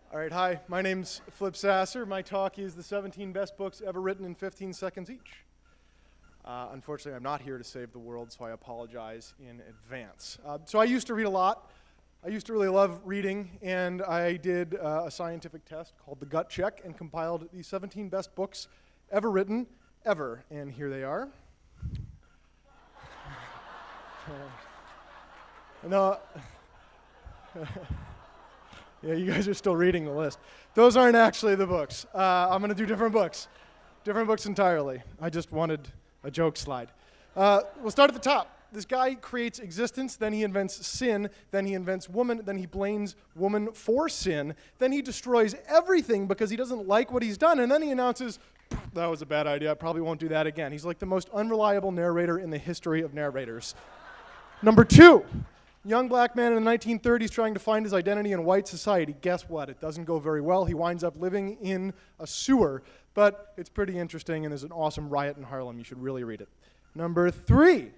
All right, hi, my name's Sasser. My talk is the 17 best books ever written in 15 seconds each. Unfortunately, I'm not here to save the world, so I apologize in advance. So I used to read a lot. I used to really love reading, and I did a scientific test called the Gut Check and compiled the 17 best books ever written, ever. And here they are. No. Yeah, you guys are still reading the list. Those aren't actually the books. I'm going to do different books. Different books entirely. I just wanted a joke slide. We'll start at the top. This guy creates existence, then he invents sin, then he invents woman, then he blames woman for sin, then he destroys everything because he doesn't like what he's done, and then he announces, that was a bad idea, I probably won't do that again. He's like the most unreliable narrator in the history of narrators. Number 2. Young black man in the 1930s trying to find his identity in white society. Guess what? It doesn't go very well. He winds up living in a sewer, but it's pretty interesting, and there's an awesome riot in Harlem. You should really read it. Number 3,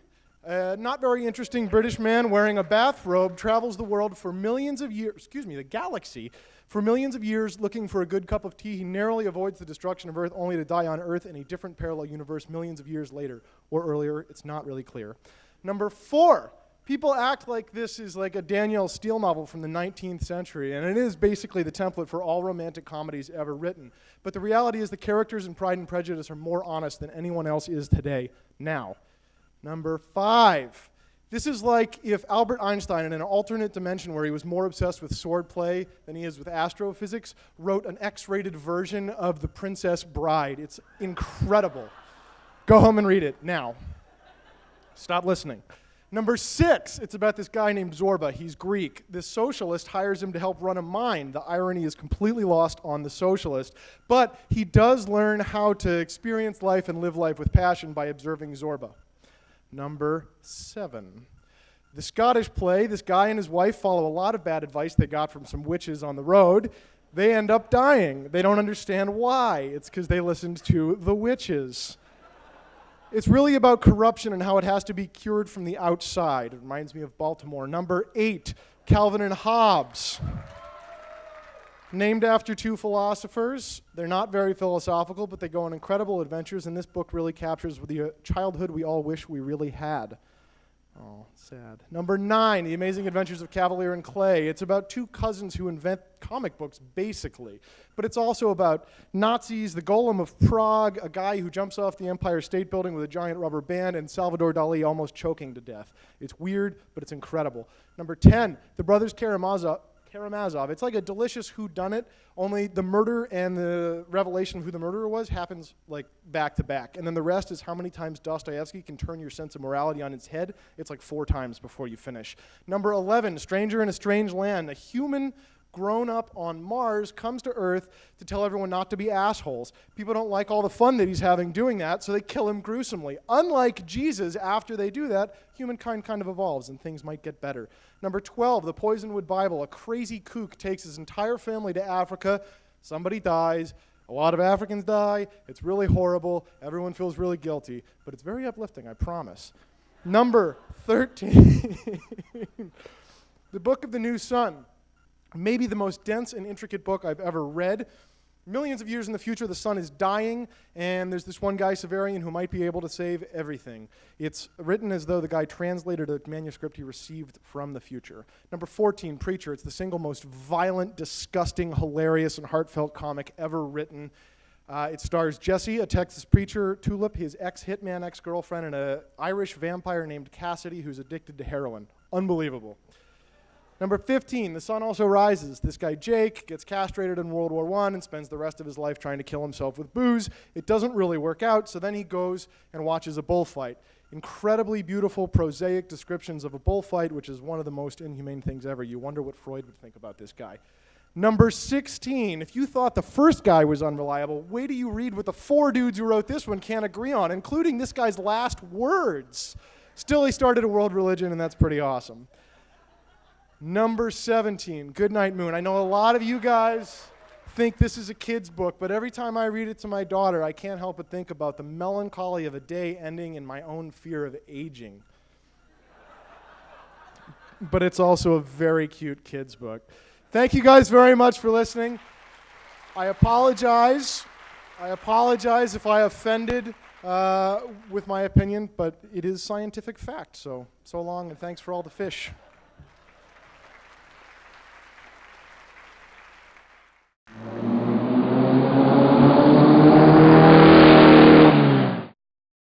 not very interesting British man wearing a bathrobe travels the world for millions of years, the galaxy, for millions of years looking for a good cup of tea. He narrowly avoids the destruction of Earth only to die on Earth in a different parallel universe millions of years later or earlier. It's not really clear. Number 4. People act like this is like a Danielle Steele novel from the 19th century, and it is basically the template for all romantic comedies ever written. But the reality is the characters in Pride and Prejudice are more honest than anyone else is today, now. Number 5. This is like if Albert Einstein, in an alternate dimension where he was more obsessed with swordplay than he is with astrophysics, wrote an X-rated version of The Princess Bride. It's incredible. Go home and read it, now. Stop listening. Number 6, it's about this guy named Zorba. He's Greek. This socialist hires him to help run a mine. The irony is completely lost on the socialist. But he does learn how to experience life and live life with passion by observing Zorba. Number 7. The Scottish play, this guy and his wife follow a lot of bad advice they got from some witches on the road. They end up dying. They don't understand why. It's because they listened to the witches. It's really about corruption and how it has to be cured from the outside. It reminds me of Baltimore. Number 8, Calvin and Hobbes. Named after 2 philosophers. They're not very philosophical, but they go on incredible adventures, and this book really captures the childhood we all wish we really had. Oh, sad. Number 9, The Amazing Adventures of Cavalier and Clay. It's about 2 cousins who invent comic books, basically. But it's also about Nazis, the Golem of Prague, a guy who jumps off the Empire State Building with a giant rubber band, and Salvador Dali almost choking to death. It's weird, but it's incredible. Number 10, The Brothers Karamazov. It's like a delicious whodunit, only the murder and the revelation of who the murderer was happens like back to back. And then the rest is how many times Dostoevsky can turn your sense of morality on its head. It's like 4 times before you finish. Number 11, Stranger in a Strange Land. A human grown up on Mars comes to Earth to tell everyone not to be assholes. People don't like all the fun that he's having doing that, so they kill him gruesomely. Unlike Jesus, after they do that, humankind kind of evolves and things might get better. Number 12, The Poisonwood Bible. A crazy kook takes his entire family to Africa. Somebody dies. A lot of Africans die. It's really horrible. Everyone feels really guilty, but it's very uplifting, I promise. Number 13, The Book of the New Sun. Maybe the most dense and intricate book I've ever read. Millions of years in the future, the sun is dying, and there's this one guy, Severian, who might be able to save everything. It's written as though the guy translated a manuscript he received from the future. Number 14, Preacher. It's the single most violent, disgusting, hilarious, and heartfelt comic ever written. It stars Jesse, a Texas preacher, Tulip, his ex-hitman, ex-girlfriend, and an Irish vampire named Cassidy who's addicted to heroin. Unbelievable. Number 15, The Sun Also Rises. This guy Jake gets castrated in World War I and spends the rest of his life trying to kill himself with booze. It doesn't really work out, so then he goes and watches a bullfight. Incredibly beautiful, prosaic descriptions of a bullfight, which is one of the most inhumane things ever. You wonder what Freud would think about this guy. Number 16, if you thought the first guy was unreliable, wait till you read what the 4 dudes who wrote this one can't agree on, including this guy's last words. Still, he started a world religion, and that's pretty awesome. Number 17, Goodnight Moon. I know a lot of you guys think this is a kid's book, but every time I read it to my daughter, I can't help but think about the melancholy of a day ending and my own fear of aging. But it's also a very cute kid's book. Thank you guys very much for listening. I apologize. If I offended with my opinion, but it is scientific fact. So long, and thanks for all the fish.